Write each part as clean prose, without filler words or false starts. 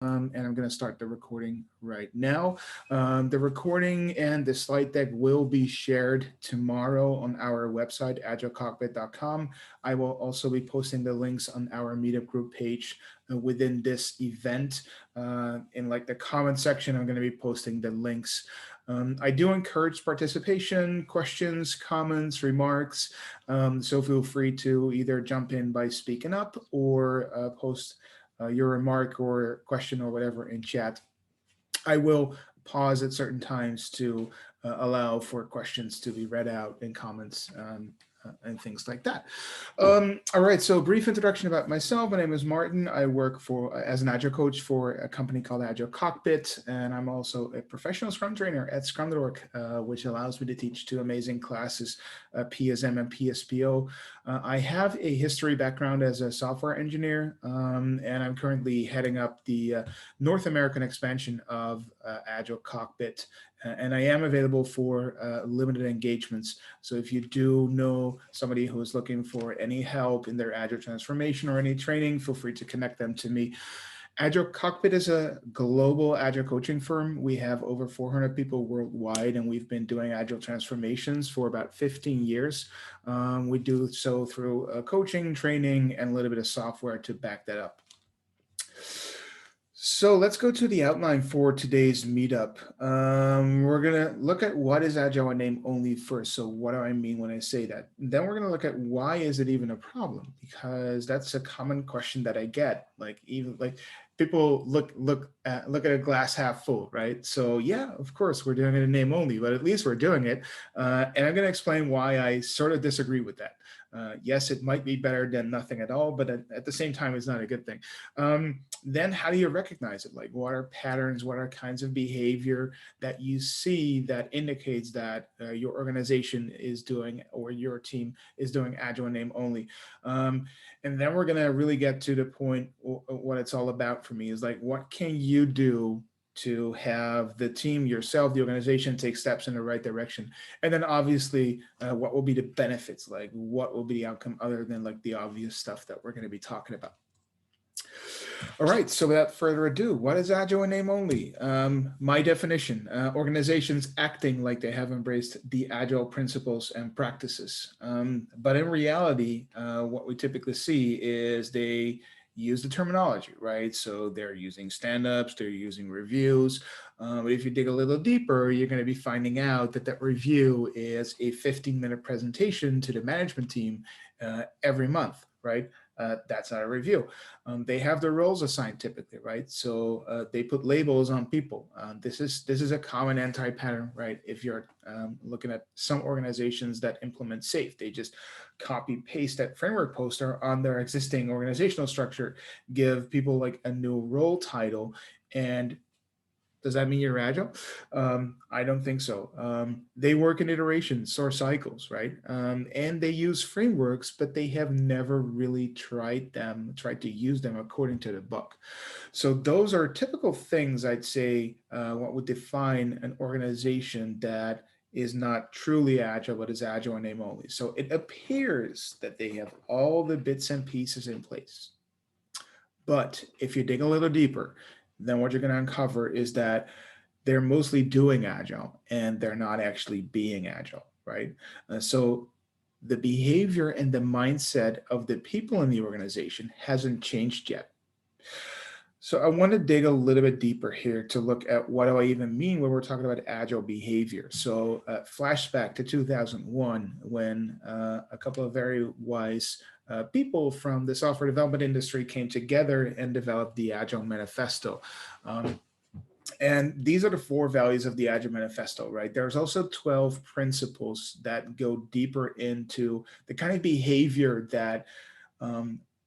And I'm going to start the recording right now. The recording and the slide deck will be shared tomorrow on our website, agilecockpit.com. I will also be posting the links on our Meetup group page within this event. In like the comment section, I'm going to be posting the links. I do encourage participation, questions, comments, remarks. So feel free to either jump in by speaking up or post your remark or question or whatever in chat. I will pause at certain times to allow for questions to be read out in comments and things like that. All right, so brief introduction about myself. My name is Martin. I work for as an Agile coach for a company called Agile Cockpit, and I'm also a professional Scrum trainer at Scrum.org, which allows me to teach two amazing classes, PSM and PSPO. I have a history background as a software engineer, and I'm currently heading up the North American expansion of Agile Cockpit, and I am available for limited engagements. So if you do know somebody who is looking for any help in their Agile transformation or any training, feel free to connect them to me. Agile Cockpit is a global Agile coaching firm. We have over 400 people worldwide, and we've been doing Agile transformations for about 15 years. We do so through coaching, training, and a little bit of software to back that up. So let's go to the outline for today's meetup. We're going to look at what is Agile in name only first. So what do I mean when I say that? Then we're going to look at why is it even a problem? Because that's a common question that I get. Like even like people look at a glass half full, right? So yeah, of course we're doing it in name only, but at least we're doing it. And I'm going to explain why I sort of disagree with that. Yes, it might be better than nothing at all, but at the same time, it's not a good thing. Then how do you recognize it? Like what are patterns, what are kinds of behavior that you see that indicates that your organization is doing or your team is doing Agile in name only? And then we're going to really get to the point, what it's all about for me is like, what can you do to have the team, yourself, the organization take steps in the right direction? And then obviously, what will be the benefits? Like what will be the outcome other than like the obvious stuff that we're going to be talking about? All right, so without further ado, what is Agile in name only? My definition, organizations acting like they have embraced the Agile principles and practices. But in reality, what we typically see is they use the terminology, right? So they're using stand-ups, they're using reviews. But if you dig a little deeper, you're going to be finding out that that review is a 15-minute presentation to the management team every month, right? That's not a review. They have their roles assigned typically, right? So they put labels on people. This is a common anti-pattern, right? If you're looking at some organizations that implement SAFe, they just copy paste that framework poster on their existing organizational structure, give people like a new role title, and does that mean you're agile? I don't think so. They work in iterations or cycles, right? And they use frameworks, but they have never really tried to use them according to the book. So those are typical things I'd say what would define an organization that is not truly agile, but is agile in name only. So it appears that they have all the bits and pieces in place. But if you dig a little deeper, then what you're going to uncover is that they're mostly doing agile and they're not actually being agile, right? So the behavior and the mindset of the people in the organization hasn't changed yet. So I want to dig a little bit deeper here to look at what do I even mean when we're talking about agile behavior. So flashback to 2001 when a couple of very wise people from the software development industry came together and developed the Agile Manifesto. And these are the 4 values of the Agile Manifesto, right? There's also 12 principles that go deeper into the kind of behavior that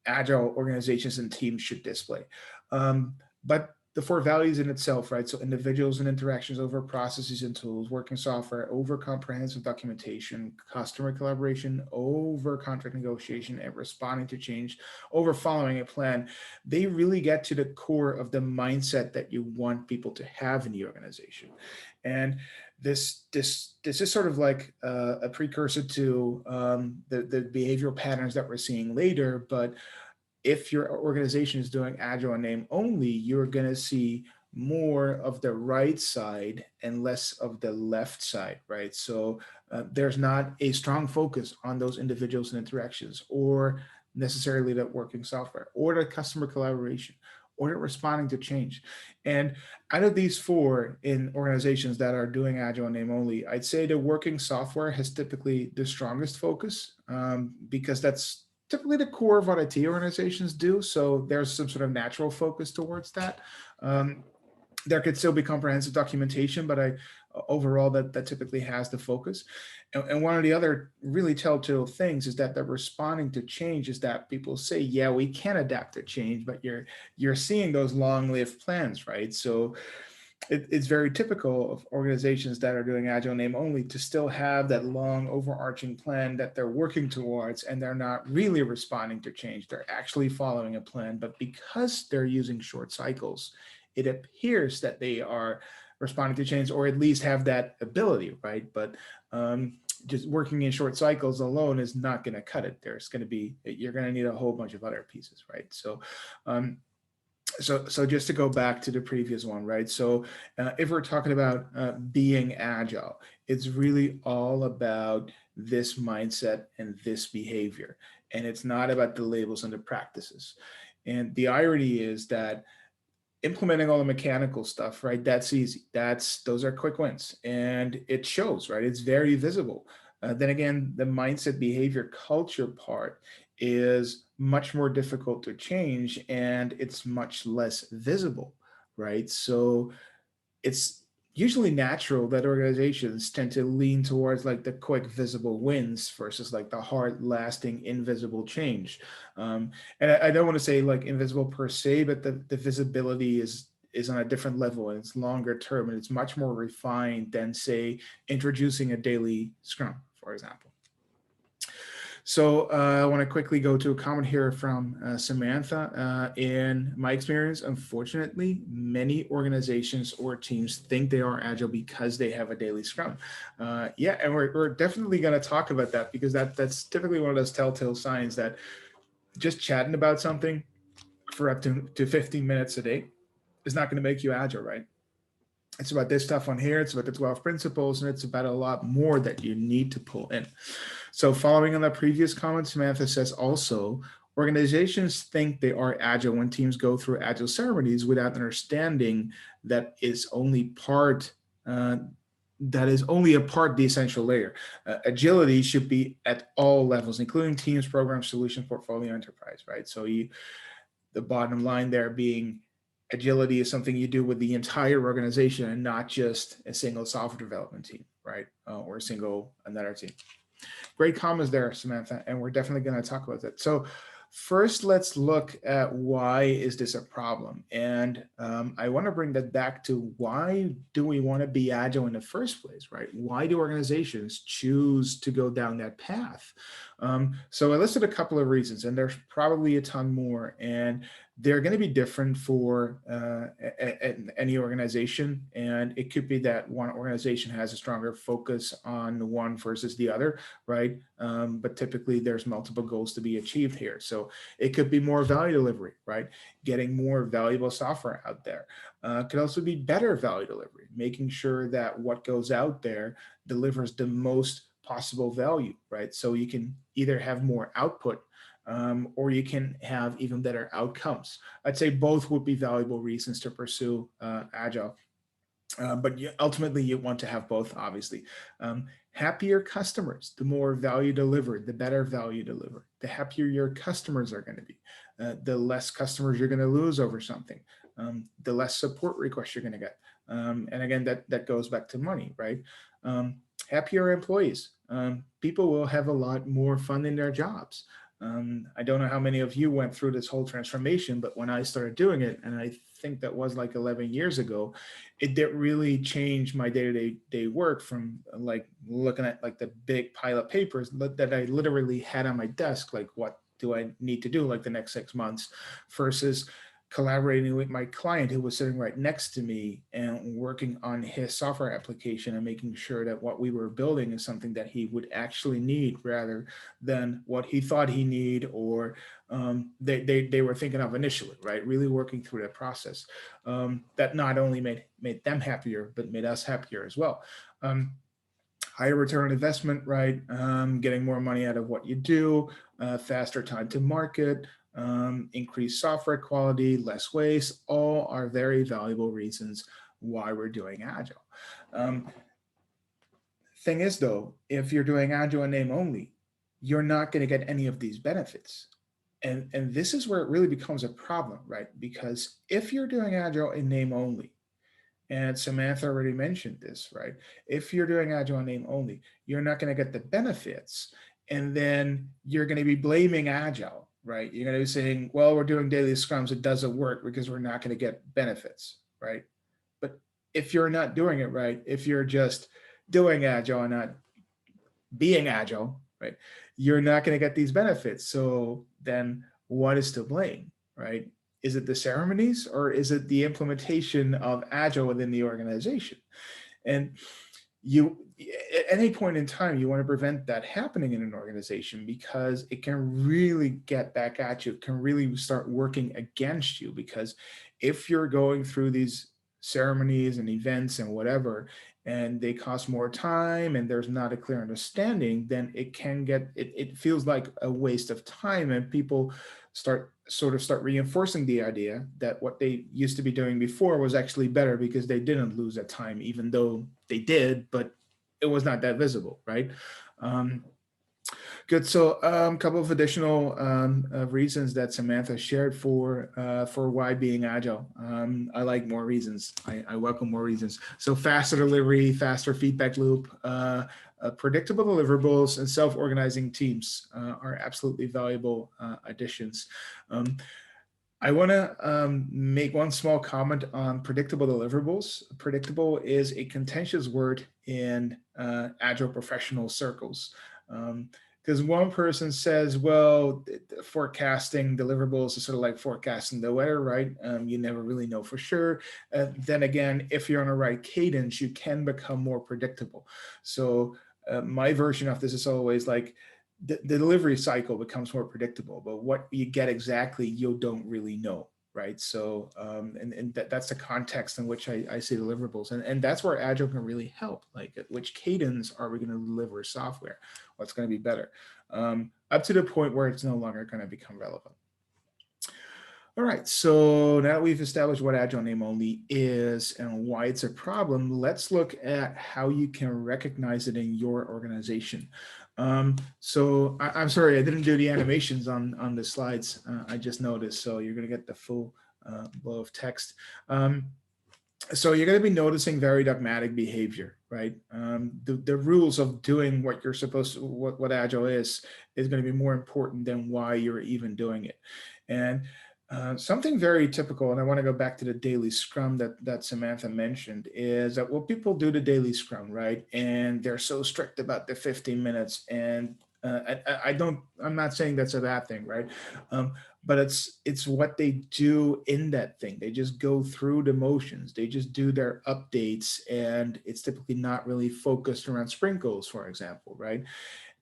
Agile organizations and teams should display. But the 4 values in itself, right? So individuals and interactions over processes and tools, working software over comprehensive documentation, customer collaboration over contract negotiation, and responding to change over following a plan. They really get to the core of the mindset that you want people to have in the organization. And this is sort of like a precursor to the behavioral patterns that we're seeing later, but if your organization is doing Agile in name only, you're going to see more of the right side and less of the left side, right? So there's not a strong focus on those individuals and interactions, or necessarily that working software, or the customer collaboration, or the responding to change. And out of these four in organizations that are doing Agile in name only, I'd say the working software has typically the strongest focus, because that's typically the core of what IT organizations do. So there's some sort of natural focus towards that. Um, there could still be comprehensive documentation, but overall that typically has the focus. And one of the other really telltale things is that they're responding to change is that people say, yeah, we can adapt to change, but you're seeing those long-lived plans, right? So it's very typical of organizations that are doing Agile name only to still have that long overarching plan that they're working towards, and they're not really responding to change. They're actually following a plan, but because they're using short cycles, it appears that they are responding to change, or at least have that ability, right? But just working in short cycles alone is not going to cut it. There's going to be, you're going to need a whole bunch of other pieces, right? So so just to go back to the previous one, right? So if we're talking about being agile, it's really all about this mindset and this behavior. And it's not about the labels and the practices. And the irony is that implementing all the mechanical stuff, right? That's easy. Those are quick wins, and it shows, right? It's very visible. Then again, the mindset, behavior, culture part is much more difficult to change, and it's much less visible, right? So it's usually natural that organizations tend to lean towards like the quick visible wins versus like the hard lasting invisible change. And I don't want to say like invisible per se, but the visibility is on a different level, and it's longer term, and it's much more refined than say introducing a daily scrum, for example. So I want to quickly go to a comment here from Samantha. In my experience, unfortunately, many organizations or teams think they are agile because they have a daily scrum. Yeah, and we're definitely going to talk about that, because that's typically one of those telltale signs that just chatting about something for up to 15 minutes a day is not going to make you agile, right? It's about this stuff on here. It's about the 12 principles, and it's about a lot more that you need to pull in. So following on the previous comment, Samantha says also, organizations think they are agile when teams go through agile ceremonies without understanding that is only part, that is only a part of the essential layer. Agility should be at all levels, including teams, programs, solution, portfolio, enterprise, right? So the bottom line there being agility is something you do with the entire organization and not just a single software development team, right? Or a single another team. Great comments there, Samantha, and we're definitely going to talk about that. So first, let's look at why is this a problem? And I want to bring that back to why do we want to be agile in the first place, right? Why do organizations choose to go down that path? So I listed a couple of reasons, and there's probably a ton more, and they're going to be different for any organization. And it could be that one organization has a stronger focus on one versus the other, right? But typically there's multiple goals to be achieved here. So it could be more value delivery, right? Getting more valuable software out there. Could also be better value delivery, making sure that what goes out there delivers the most possible value, right? So you can either have more output, or you can have even better outcomes. I'd say both would be valuable reasons to pursue Agile. But ultimately, you want to have both, obviously. Happier customers, the more value delivered, the better value delivered. The happier your customers are going to be, the less customers you're going to lose over something, the less support requests you're going to get. And again, that goes back to money, right? Happier employees. People will have a lot more fun in their jobs. I don't know how many of you went through this whole transformation, but when I started doing it, and I think that was like 11 years ago, it did really change my day-to-day work from like looking at like the big pile of papers that I literally had on my desk, like what do I need to do like the next 6 months, versus collaborating with my client who was sitting right next to me and working on his software application and making sure that what we were building is something that he would actually need rather than what he thought he need or they were thinking of initially, right? Really working through that process. That not only made them happier, but made us happier as well. Higher return on investment, right? Getting more money out of what you do, faster time to market, increased software quality, less waste, all are very valuable reasons why we're doing Agile. Thing is though, if you're doing Agile in name only, you're not going to get any of these benefits. And this is where it really becomes a problem, right? Because if you're doing Agile in name only, and Samantha already mentioned this, right? If you're doing Agile in name only, you're not going to get the benefits. And then you're going to be blaming Agile, right? You're going to be saying, well, we're doing daily scrums. It doesn't work because we're not going to get benefits, right? But if you're not doing it right, if you're just doing Agile and not being Agile, right, you're not going to get these benefits. So then what is to blame, right? Is it the ceremonies or is it the implementation of Agile within the organization? And you, at any point in time, you want to prevent that happening in an organization because it can really get back at you. It can really start working against you because if you're going through these ceremonies and events and whatever, and they cost more time and there's not a clear understanding, then it can get, it feels like a waste of time and people start reinforcing the idea that what they used to be doing before was actually better because they didn't lose that time, even though they did, but it was not that visible, right? Good. So a couple of additional reasons that Samantha shared for why being Agile. I like more reasons. I welcome more reasons. So faster delivery, faster feedback loop, predictable deliverables, and self-organizing teams are absolutely valuable additions. I want to make one small comment on predictable deliverables. Predictable is a contentious word in Agile professional circles. Because one person says, well, forecasting deliverables is sort of like forecasting the weather, right? You never really know for sure. Then again, if you're on a right cadence, you can become more predictable. So my version of this is always like, the delivery cycle becomes more predictable, but what you get exactly, you don't really know, right? So, and that's the context in which I see deliverables. And that's where Agile can really help. Like, at which cadence are we going to deliver software? What's going to be better? Up to the point where it's no longer going to become relevant. All right, so now that we've established what Agile name only is and why it's a problem, let's look at how you can recognize it in your organization. So I'm sorry, I didn't do the animations on the slides. I just noticed, so you're gonna get the full blow of text. So you're going to be noticing very dogmatic behavior, right? The rules of doing what you're supposed to, what Agile is going to be more important than why you're even doing it. And something very typical, and I want to go back to the daily scrum that Samantha mentioned, is that what people do the daily scrum, right? And they're so strict about the 15 minutes. And I'm not saying that's a bad thing, right? But it's what they do in that thing. They just go through the motions. They just do their updates, and it's typically not really focused around sprinkles, for example, right?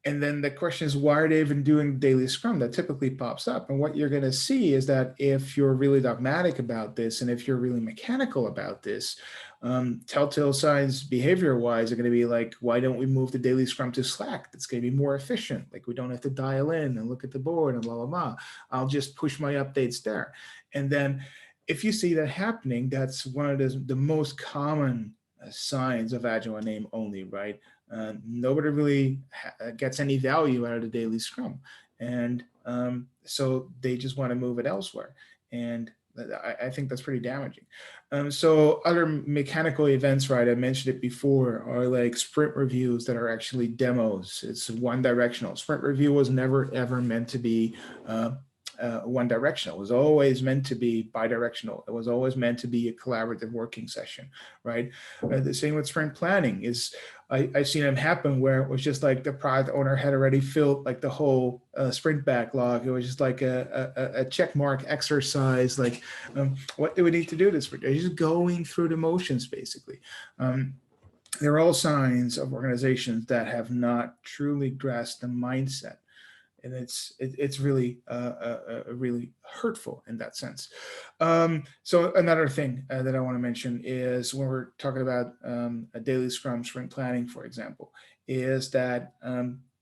And then the question is, why are they even doing daily scrum? That typically pops up. And what you're going to see is that if you're really dogmatic about this, and if you're really mechanical about this, telltale signs behavior wise are going to be like, why don't we move the daily scrum to Slack? That's going to be more efficient. Like, we don't have to dial in and look at the board and blah, blah, blah. I'll just push my updates there. And then if you see that happening, that's one of the most common signs of Agile name only, right? Nobody really gets any value out of the daily scrum. And so they just want to move it elsewhere. And I think that's pretty damaging. So other mechanical events, right, I mentioned it before, are like sprint reviews that are actually demos. It's one directional. Sprint review was never, ever meant to be one directional. It was always meant to be bi-directional. It was always meant to be a collaborative working session, right? The same with sprint planning is I've seen them happen where it was just like the product owner had already filled like the whole sprint backlog. It was just like a check mark exercise. Like, what do we need to do this for? They're just going through the motions, basically. They're all signs of organizations that have not truly grasped the mindset, and it's really really hurtful in that sense. So another thing that I want to mention is when we're talking about a daily Scrum sprint planning, for example, is that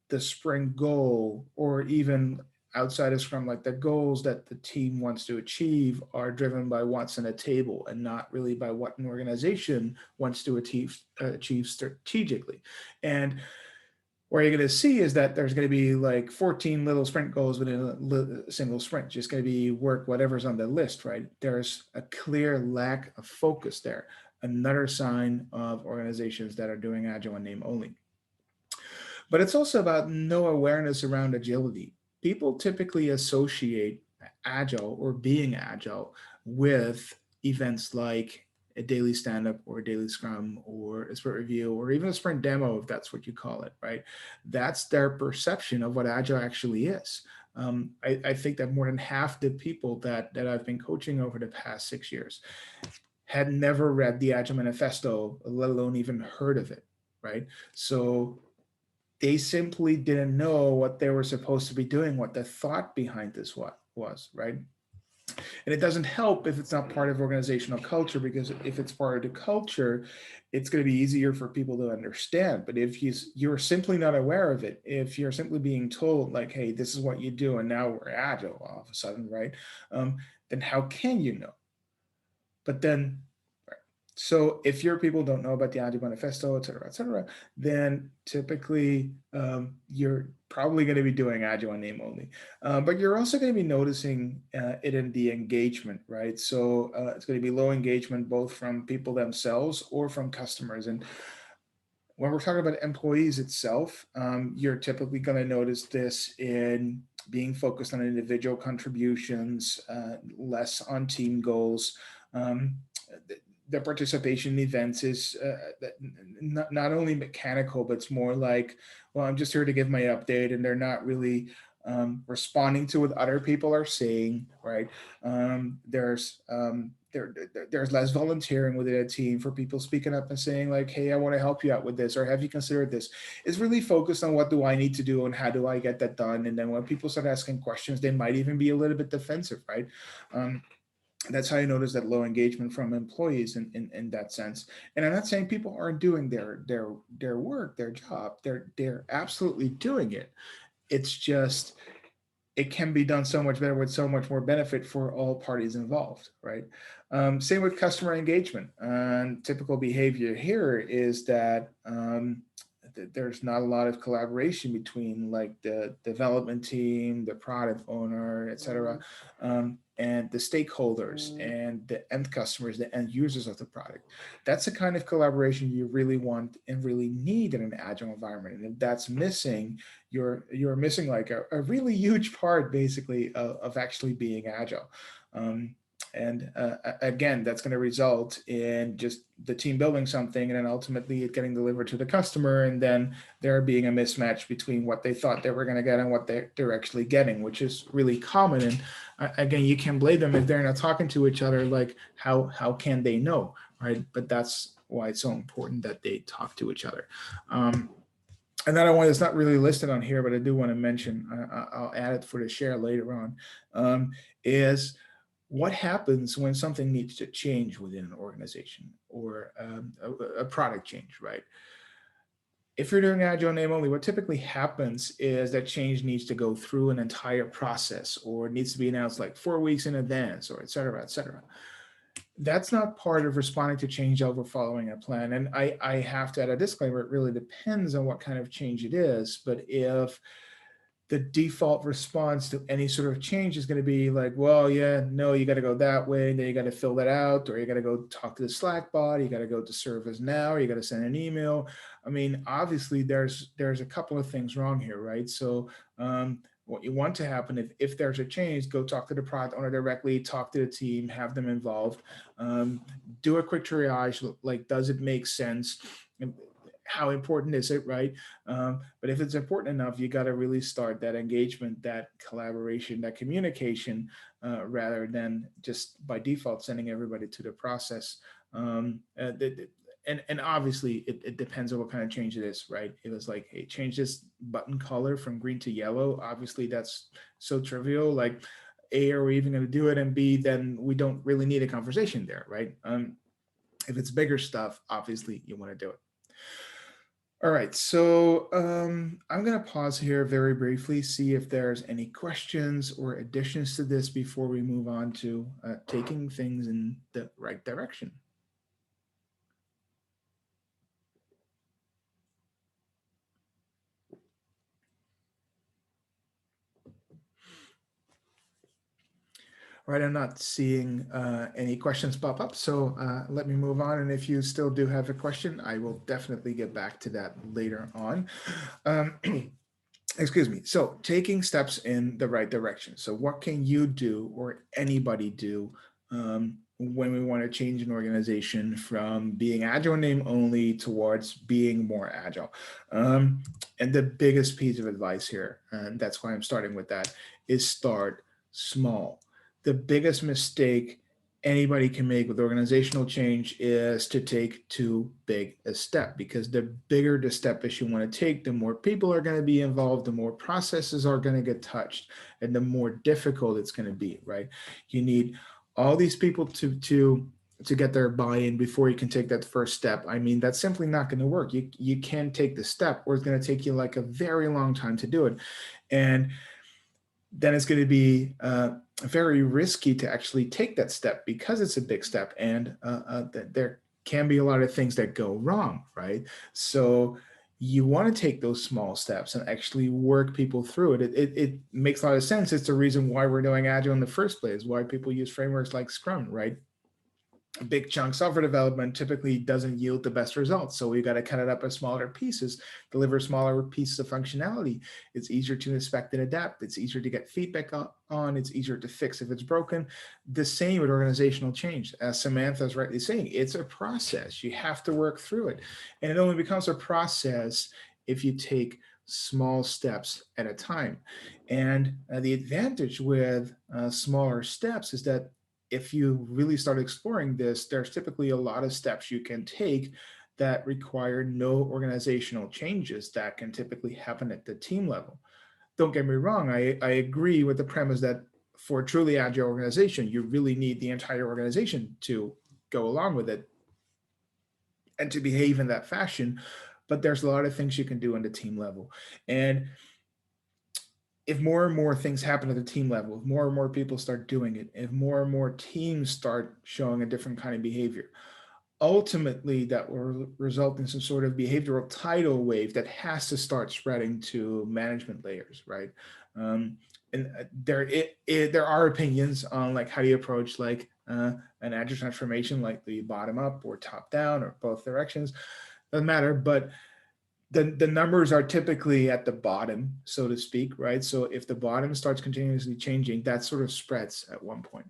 the sprint goal, or even outside of Scrum, like the goals that the team wants to achieve, are driven by what's on the table and not really by what an organization wants to achieve strategically. And where you're going to see is that there's going to be like 14 little sprint goals within a single sprint, just going to be work whatever's on the list, right? There's a clear lack of focus there. Another sign of organizations that are doing Agile in name only. But it's also about no awareness around agility. People typically associate Agile or being Agile with events like a daily stand up or a daily scrum or a sprint review or even a sprint demo, if that's what you call it, right? That's their perception of what Agile actually is. I think that more than half the people that I've been coaching over the past 6 years had never read the Agile Manifesto, let alone even heard of it, right? So they simply didn't know what they were supposed to be doing, what the thought behind this was, right? And it doesn't help if it's not part of organizational culture, because if it's part of the culture, it's going to be easier for people to understand. But if you're simply not aware of it, if you're simply being told like, hey, this is what you do, and now we're Agile all of a sudden, right? Then how can you know? But then, so if your people don't know about the Agile Manifesto, et cetera, then typically you're probably going to be doing Agile in name only. But you're also going to be noticing it in the engagement, right? So it's going to be low engagement both from people themselves or from customers. And when we're talking about employees itself, you're typically going to notice this in being focused on individual contributions, less on team goals. The participation in events is not only mechanical, but it's more like, well, I'm just here to give my update, and they're not really responding to what other people are saying, right? There's less volunteering within a team for people speaking up and saying like, hey, I want to help you out with this, or have you considered this? It's really focused on what do I need to do and how do I get that done. And then when people start asking questions, they might even be a little bit defensive, right? That's how you notice that low engagement from employees in that sense. And I'm not saying people aren't doing their work, their job. They're absolutely doing it. It's just it can be done so much better with so much more benefit for all parties involved, right? Same with customer engagement. Typical behavior here is that there's not a lot of collaboration between like the development team, the product owner, et cetera, and the stakeholders and the end customers, the end users of the product. That's the kind of collaboration you really want and really need in an agile environment. And if that's missing, you're missing like a really huge part, basically, of actually being agile. And again, that's going to result in just the team building something and then ultimately it getting delivered to the customer, and then there being a mismatch between what they thought they were going to get and what they're actually getting, which is really common. And again, you can't blame them if they're not talking to each other. Like how can they know, right? But that's why it's so important that they talk to each other. Another one that's not really listed on here, but I do want to mention, I'll add it for the share later on, is what happens when something needs to change within an organization or a product change, right? If you're doing Agile name only, what typically happens is that change needs to go through an entire process, or it needs to be announced like 4 weeks in advance, or et cetera, et cetera. That's not part of responding to change over following a plan. And I have to add a disclaimer, it really depends on what kind of change it is. But if the default response to any sort of change is going to be like, well, yeah, no, you got to go that way, then you got to fill that out, or you got to go talk to the Slack bot, you got to go to ServiceNow, or you got to send an email. I mean, obviously there's a couple of things wrong here, right? So What you want to happen, if there's a change, go talk to the product owner directly, talk to the team, have them involved, um, do a quick triage, like, does it make sense? How important is it, right? But if it's important enough, you got to really start that engagement, that collaboration, that communication, rather than just by default sending everybody to the process. And obviously it depends on what kind of change it is, right? It was like, hey, change this button color from green to yellow. Obviously that's so trivial. Like, A, are we even going to do it? And B, then we don't really need a conversation there, right? If it's bigger stuff, obviously you want to do it. All right, so I'm going to pause here very briefly, see if there's any questions or additions to this before we move on to taking things in the right direction. All right, I'm not seeing any questions pop up, so let me move on. And if you still do have a question, I will definitely get back to that later on. Excuse me. So taking steps in the right direction. So what can you do, or anybody do, when we want to change an organization from being agile name only towards being more agile? And the biggest piece of advice here, and that's why I'm starting with that, is start small. The biggest mistake anybody can make with organizational change is to take too big a step, because the bigger the step is you want to take, the more people are going to be involved, the more processes are going to get touched, and the more difficult it's going to be, right? You need all these people to get their buy-in before you can take that first step. I mean, that's simply not going to work. You can take the step, or it's going to take you like a very long time to do it. And then it's going to be very risky to actually take that step, because it's a big step, and there can be a lot of things that go wrong, right? So you want to take those small steps and actually work people through it. It makes a lot of sense. It's the reason why we're doing Agile in the first place, why people use frameworks like Scrum, right? Big chunk software development typically doesn't yield the best results. So we got to cut it up in smaller pieces, deliver smaller pieces of functionality. It's easier to inspect and adapt. It's easier to get feedback on. It's easier to fix if it's broken. The same with organizational change. As Samantha is rightly saying, it's a process. You have to work through it. And it only becomes a process if you take small steps at a time. And the advantage with smaller steps is that if you really start exploring this, there's typically a lot of steps you can take that require no organizational changes that can typically happen at the team level. Don't get me wrong, I agree with the premise that for a truly agile organization, you really need the entire organization to go along with it and to behave in that fashion. But there's a lot of things you can do on the team level. And if more and more things happen at the team level, if more and more people start doing it, if more and more teams start showing a different kind of behavior, ultimately that will result in some sort of behavioral tidal wave that has to start spreading to management layers, right? And there are opinions on like how do you approach like an agile transformation, like the bottom up or top down or both directions. Doesn't matter, but the numbers are typically at the bottom, so to speak, right? So if the bottom starts continuously changing, that sort of spreads at one point.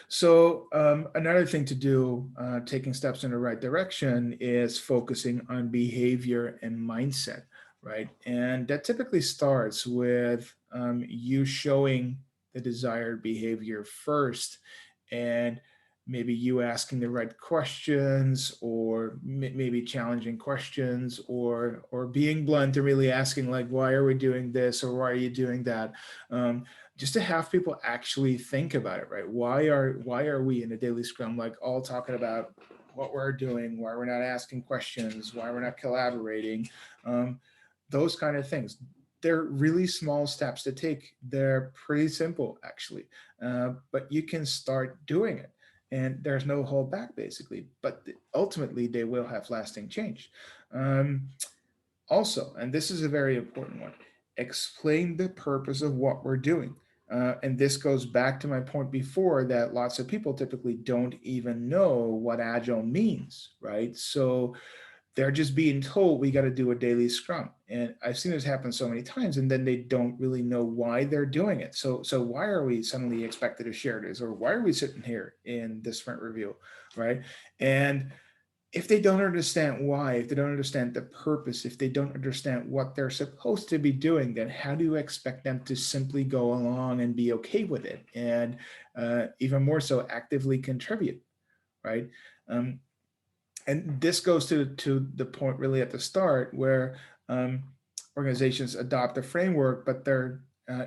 So another thing to do, taking steps in the right direction, is focusing on behavior and mindset, right? And that typically starts with you showing the desired behavior first, and maybe you asking the right questions, or maybe challenging questions, or being blunt and really asking like, why are we doing this, or why are you doing that? Just to have people actually think about it, right? Why are we in a daily scrum like all talking about what we're doing, why we're not asking questions, why we're not collaborating, those kind of things. They're really small steps to take. They're pretty simple actually, but you can start doing it, and there's no hold back basically. But ultimately, they will have lasting change. Also, and this is a very important one, explain the purpose of what we're doing. And this goes back to my point before that lots of people typically don't even know what agile means, right? So They're just being told we got to do a daily scrum. And I've seen this happen so many times, and then they don't really know why they're doing it. So why are we suddenly expected to share this, or why are we sitting here in this sprint review, right? And if they don't understand why, if they don't understand the purpose, if they don't understand what they're supposed to be doing, then how do you expect them to simply go along and be okay with it, and even more so actively contribute, right? Um, and this goes to the point really at the start where um, organizations adopt a framework, but they're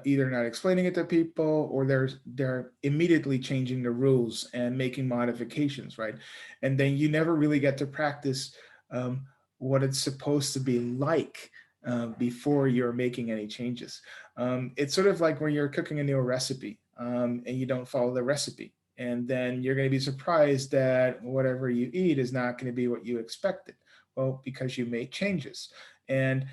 either not explaining it to people, or they're immediately changing the rules and making modifications, right? And then you never really get to practice what it's supposed to be like before you're making any changes. It's sort of like when you're cooking a new recipe and you don't follow the recipe, and then you're going to be surprised that whatever you eat is not going to be what you expected. Well, because you made changes. And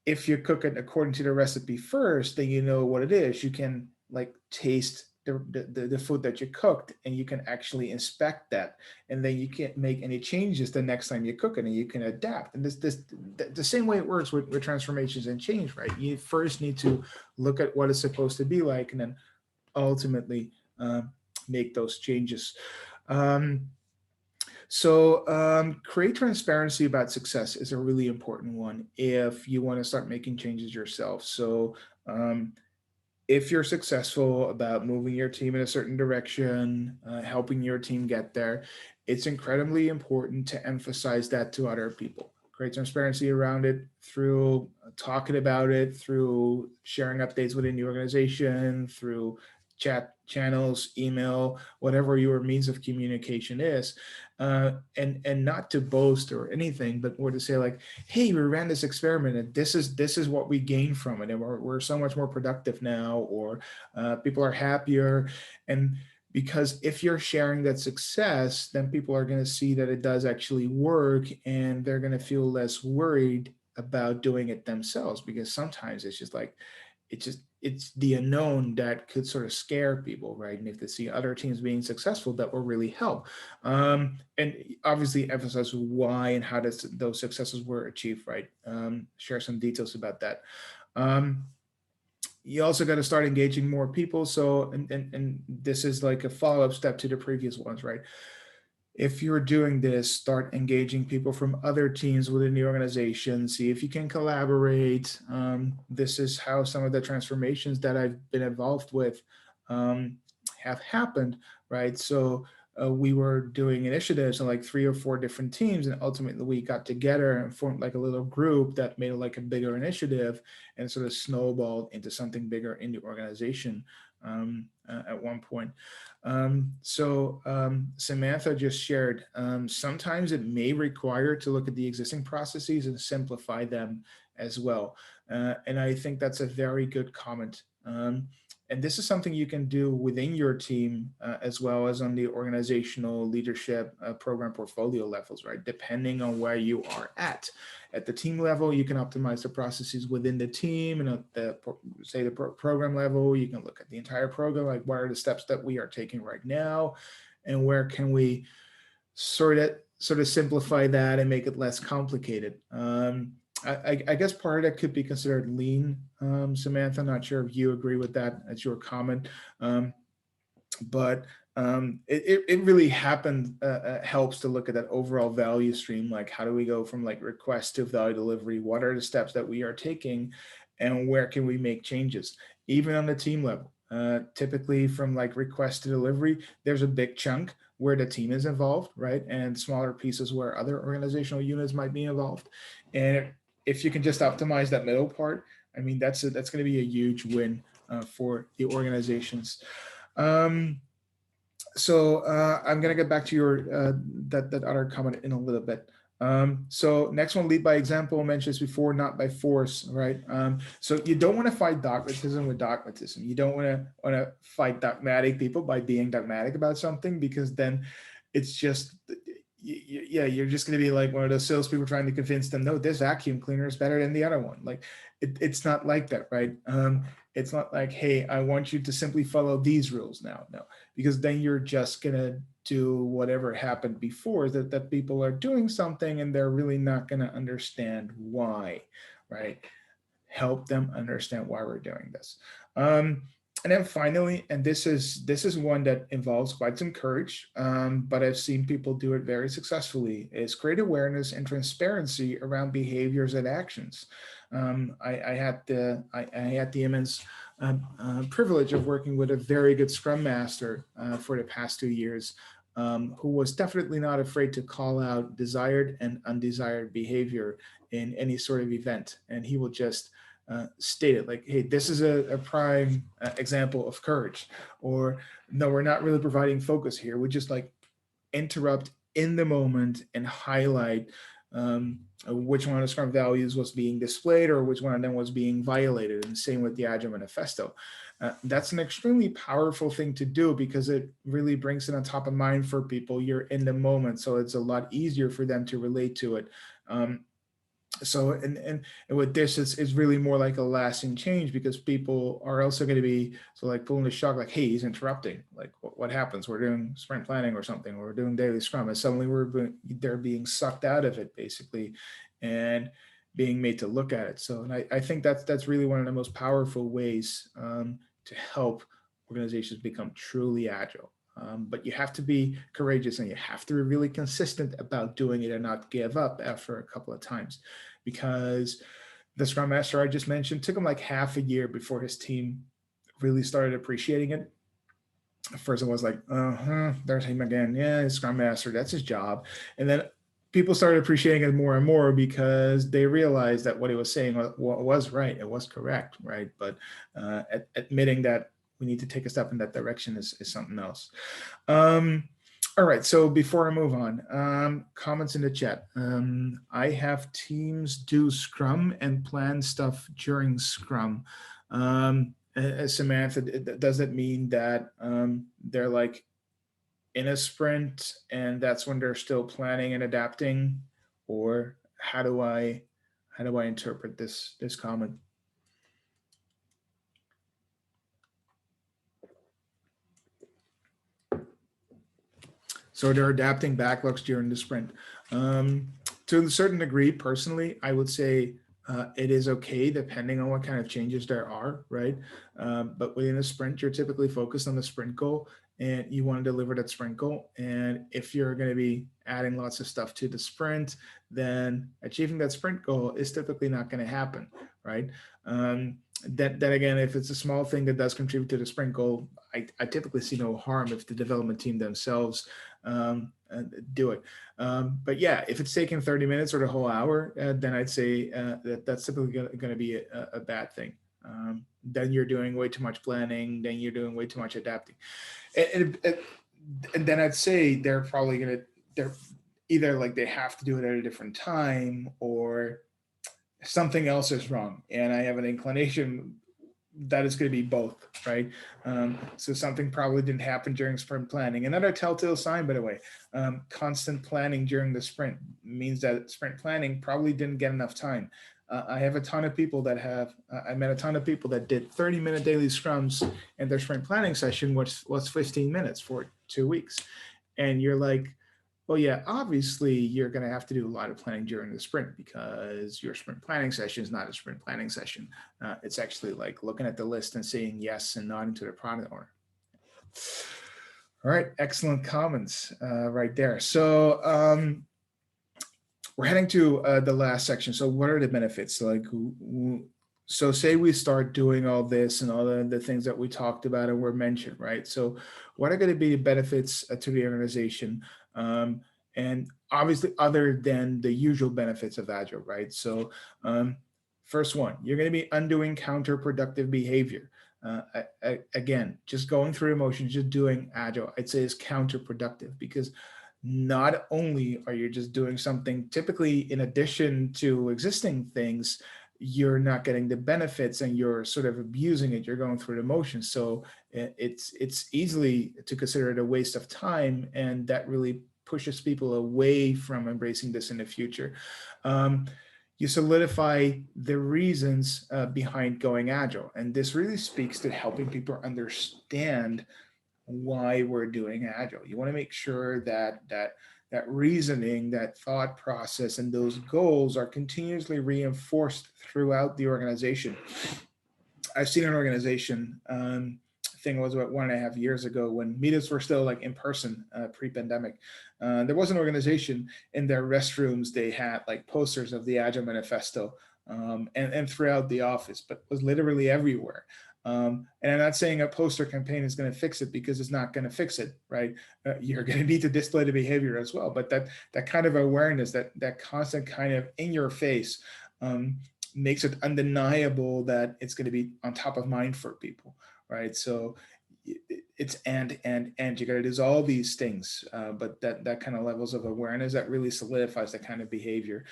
if you cook it according to the recipe first, then you know what it is. You can like taste the food that you cooked, and you can actually inspect that, and then you can't make any changes the next time you cook it, and you can adapt. And this the same way it works with transformations and change, right? You first need to look at what it's supposed to be like, and then ultimately make those changes. Um, create transparency about success is a really important one if you want to start making changes yourself. Um, if you're successful about moving your team in a certain direction, helping your team get there, it's incredibly important to emphasize that to other people. Create transparency around it through talking about it, through sharing updates within the organization, through chat channels, email, whatever your means of communication is, and not to boast or anything, but more to say like, hey, we ran this experiment, and this is what we gained from it, and we're so much more productive now, or people are happier. And because if you're sharing that success, then people are going to see that it does actually work, and they're going to feel less worried about doing it themselves, because sometimes it's just like it's the unknown that could sort of scare people, right? And if they see other teams being successful, that will really help. And obviously emphasize why and how those successes were achieved, right? Share some details about that. You also got to start engaging more people. So, and this is like a follow-up step to the previous ones, right? If you're doing this, start engaging people from other teams within the organization. See if you can collaborate. This is how some of the transformations that I've been involved with have happened, right? So we were doing initiatives in like 3 or 4 different teams, and ultimately we got together and formed like a little group that made it like a bigger initiative, and sort of snowballed into something bigger in the organization at one point. Samantha just shared, sometimes it may require to look at the existing processes and simplify them as well. And I think that's a very good comment. And this is something you can do within your team as well as on the organizational leadership program portfolio levels, right? Depending on where you are at. At the team level, you can optimize the processes within the team, and at the program level, you can look at the entire program, like what are the steps that we are taking right now, and where can we sort of simplify that and make it less complicated. I guess part of that could be considered lean, Samantha. I'm not sure if you agree with that as your comment, but it really helps to look at that overall value stream. Like, how do we go from like request to value delivery? What are the steps that we are taking, and where can we make changes, even on the team level? Typically from like request to delivery, there's a big chunk where the team is involved, right? And smaller pieces where other organizational units might be involved. And if you can just optimize that middle part, I mean, that's going to be a huge win for the organizations. I'm going to get back to your that other comment in a little bit. So next one, lead by example, mentioned before, not by force, right? So you don't want to fight dogmatism with dogmatism. You don't want to fight dogmatic people by being dogmatic about something, because then it's just, you're just going to be like one of those salespeople trying to convince them, no, this vacuum cleaner is better than the other one. Like it's not like that, right? It's not like, hey, I want you to simply follow these rules now. No, because then you're just gonna do whatever happened before, that people are doing something and they're really not gonna understand why, right? Help them understand why we're doing this. And then finally, and this is one that involves quite some courage, but I've seen people do it very successfully, is create awareness and transparency around behaviors and actions. I had the immense privilege of working with a very good Scrum Master for the past 2 years, who was definitely not afraid to call out desired and undesired behavior in any sort of event, and he will just state it like, hey, this is a prime example of courage, or no, we're not really providing focus here. We just like interrupt in the moment and highlight which one of the Scrum values was being displayed or which one of them was being violated. And same with the Agile Manifesto. That's an extremely powerful thing to do because it really brings it on top of mind for people. You're in the moment, so it's a lot easier for them to relate to it. So and with this, it's really more like a lasting change, because people are also going to be so like pulling the shock, like, hey, he's interrupting, like what happens, we're doing sprint planning or something, or we're doing daily Scrum, and suddenly they're being sucked out of it basically, and being made to look at it. So and I think that's really one of the most powerful ways to help organizations become truly agile. But you have to be courageous and you have to be really consistent about doing it and not give up after a couple of times, because the Scrum Master I just mentioned took him like half a year before his team really started appreciating it. At first it was like, there's him again. Yeah, he's Scrum Master, that's his job. And then people started appreciating it more and more because they realized that what he was saying was right. It was correct, right? But admitting that we need to take a step in that direction is something else. All right, so before I move on, comments in the chat. I have teams do Scrum and plan stuff during Scrum. Samantha, does it mean that they're like in a sprint and that's when they're still planning and adapting, or how do I interpret this comment? So they're adapting backlogs during the sprint. To a certain degree, personally, I would say it is okay depending on what kind of changes there are, right? But within a sprint, you're typically focused on the sprint goal and you want to deliver that sprint goal. And if you're going to be adding lots of stuff to the sprint, then achieving that sprint goal is typically not going to happen, right? That again, if it's a small thing that does contribute to the sprint goal, I typically see no harm if the development team themselves do it. But yeah, if it's taking 30 minutes or the whole hour, then I'd say that's typically going to be a bad thing. Then you're doing way too much planning, then you're doing way too much adapting. And then I'd say they're probably they're either like they have to do it at a different time, or something else is wrong. And I have an inclination that is going to be both, right? So something probably didn't happen during sprint planning. Another telltale sign, by the way, constant planning during the sprint means that sprint planning probably didn't get enough time. I have a ton of people that I met a ton of people that did 30-minute daily scrums, and their sprint planning session was 15 minutes for 2 weeks. And you're like, well, yeah, obviously you're going to have to do a lot of planning during the sprint, because your sprint planning session is not a sprint planning session. It's actually like looking at the list and saying yes and nodding to the product owner. All right, excellent comments right there. So we're heading to the last section. So what are the benefits? So say we start doing all this and all the things that we talked about and were mentioned, right? So what are going to be the benefits to the organization? And obviously other than the usual benefits of Agile, right? So first one, you're going to be undoing counterproductive behavior. Again, just going through emotions, just doing Agile, I'd say is counterproductive, because not only are you just doing something typically in addition to existing things, you're not getting the benefits and you're sort of abusing it. You're going through the motions. So it's easily to consider it a waste of time, and that really pushes people away from embracing this in the future. you solidify the reasons behind going agile. And this really speaks to helping people understand why we're doing agile. You want to make sure that reasoning, that thought process, and those goals are continuously reinforced throughout the organization. I've seen an organization. I think it was about 1.5 years ago when meetups were still like in person pre-pandemic. There was an organization in their restrooms. They had like posters of the Agile Manifesto and throughout the office, but it was literally everywhere. And I'm not saying a poster campaign is going to fix it because it's not going to fix it, right? You're going to need to display the behavior as well. But that kind of awareness, that constant kind of in your face, um, makes it undeniable that it's going to be on top of mind for people, right? So it's and you got to do all these things, but that kind of levels of awareness that really solidifies that kind of behavior.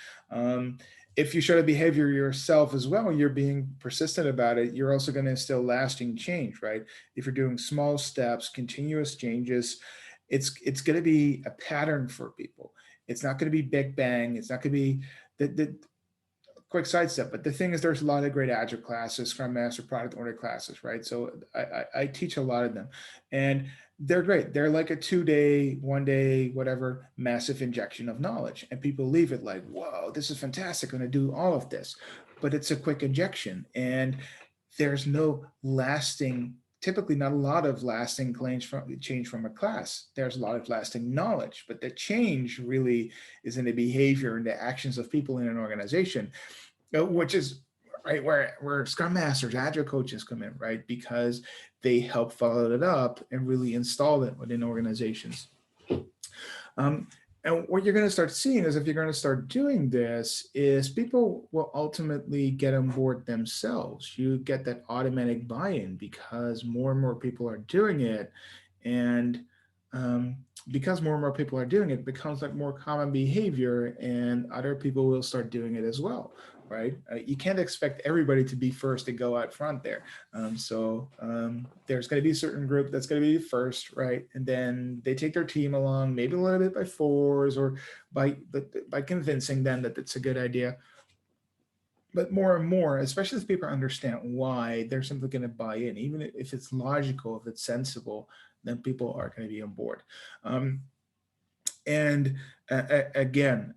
If you show the behavior yourself as well, you're being persistent about it, you're also going to instill lasting change, right? If you're doing small steps, continuous changes, it's going to be a pattern for people. It's not going to be big bang. It's not going to be the quick sidestep. But the thing is, there's a lot of great agile classes, Scrum Master, Product Owner classes, right? So I teach a lot of them, and they're great. They're like a 2 day, 1 day, whatever, massive injection of knowledge, and people leave it like, "Whoa, this is fantastic! I'm going to do all of this," but it's a quick injection, and there's no lasting. Typically, not a lot of lasting change from a class. There's a lot of lasting knowledge, but the change really is in the behavior and the actions of people in an organization, which is right where Scrum Masters, Agile coaches come in, right? Because they help follow it up and really install it within organizations. Um, and what you're going to start seeing is if you're going to start doing this is people will ultimately get on board themselves. You get that automatic buy-in because more and more people are doing it. And um, because more and more people are doing it, it becomes like more common behavior and other people will start doing it as well, right? You can't expect everybody to be first and go out front there. There's going to be a certain group that's going to be first, right? And then they take their team along, maybe a little bit by force or by convincing them that it's a good idea. But more and more, especially as people understand why, they're simply going to buy in, even if it's logical, if it's sensible, then people are going to be on board. And again,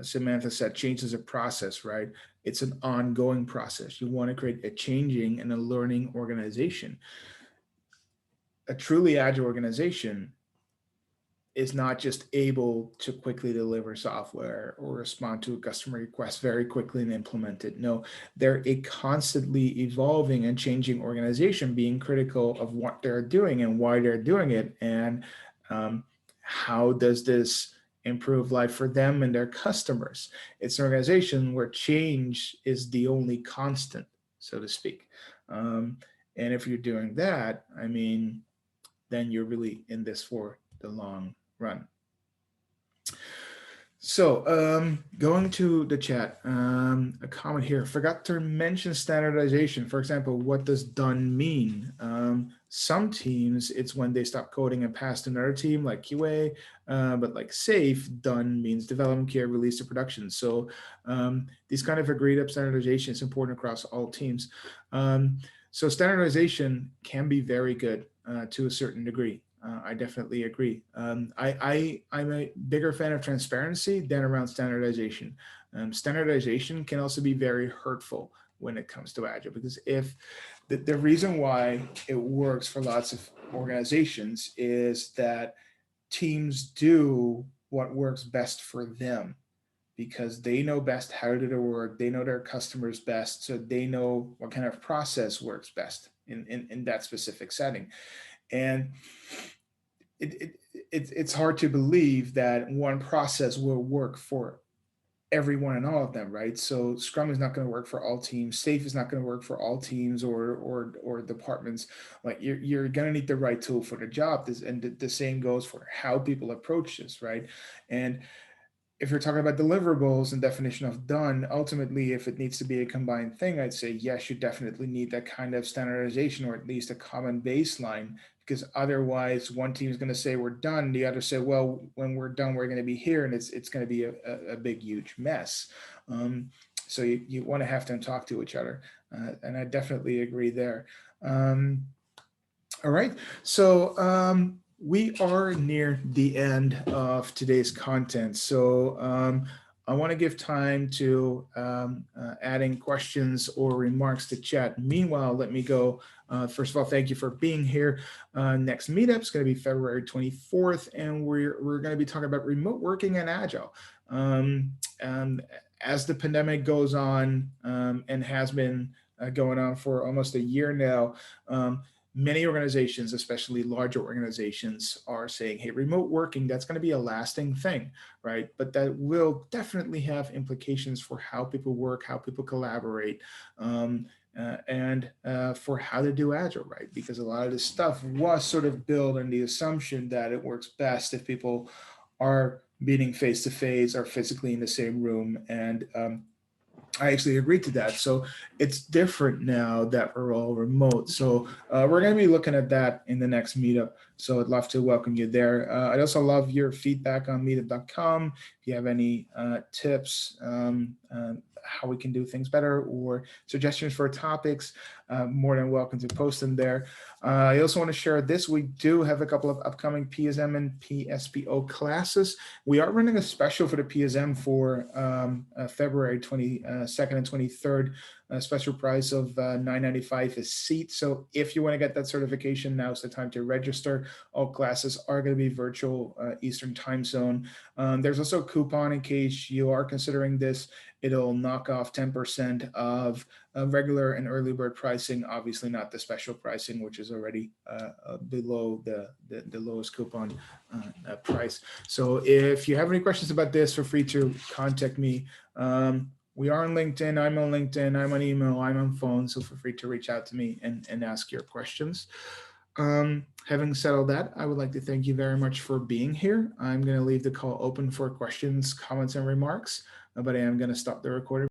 Samantha said, change is a process, right? It's an ongoing process. You want to create a changing and a learning organization. A truly agile organization is not just able to quickly deliver software or respond to a customer request very quickly and implement it. No, they're a constantly evolving and changing organization, being critical of what they're doing and why they're doing it, and how does this improve life for them and their customers. It's an organization where change is the only constant, so to speak. And if you're doing that, I mean, then you're really in this for the long run. So, going to the chat, a comment here. Forgot to mention standardization. For example, what does done mean? Some teams, it's when they stop coding and pass to another team, like QA. But like safe, done means development, care, release to production. So, these kind of agreed up standardization is important across all teams. So standardization can be very good to a certain degree. I definitely agree. I'm a bigger fan of transparency than around standardization. Standardization can also be very hurtful when it comes to Agile, because if the reason why it works for lots of organizations is that teams do what works best for them because they know best how to do their work, they know their customers best, so they know what kind of process works best in that specific setting. And it's hard to believe that one process will work for everyone and all of them, right? So Scrum is not going to work for all teams. Safe is not going to work for all teams or departments. Like you're going to need the right tool for the job. And the same goes for how people approach this, right? And if you're talking about deliverables and definition of done, ultimately, if it needs to be a combined thing, I'd say yes, you definitely need that kind of standardization or at least a common baseline, because otherwise one team is going to say we're done, the other say, well, when we're done, we're going to be here, and it's going to be a big, huge mess. So you want to have them talk to each other. And I definitely agree there. Um, all right. So we are near the end of today's content. So I want to give time to adding questions or remarks to chat. Meanwhile, let me go. First of all, thank you for being here. Next meetup is going to be February 24th, and we're going to be talking about remote working and Agile. Um, um, as the pandemic goes on and has been going on for almost a year now, many organizations, especially larger organizations, are saying, hey, remote working, that's going to be a lasting thing, right? But that will definitely have implications for how people work, how people collaborate, and for how to do Agile, right? Because a lot of this stuff was sort of built on the assumption that it works best if people are meeting face to face, are physically in the same room, and I actually agreed to that. So it's different now that we're all remote. So we're going to be looking at that in the next meetup. So I'd love to welcome you there. I'd also love your feedback on meetup.com. If you have any tips, how we can do things better, or suggestions for topics, more than welcome to post them there. I also want to share this. We do have a couple of upcoming PSM and PSPO classes. We are running a special for the PSM for February 22nd and 23rd, a special price of $9.95 a seat. So if you want to get that certification, now's the time to register. All classes are going to be virtual Eastern time zone. There's also a coupon in case you are considering this. It'll knock off 10% of regular and early bird pricing, obviously not the special pricing, which is already below the lowest coupon price. So if you have any questions about this, feel free to contact me. We are on LinkedIn. I'm on LinkedIn. I'm on email. I'm on phone. So feel free to reach out to me and ask your questions. Having said all that, I would like to thank you very much for being here. I'm going to leave the call open for questions, comments, and remarks, but I am going to stop the recording.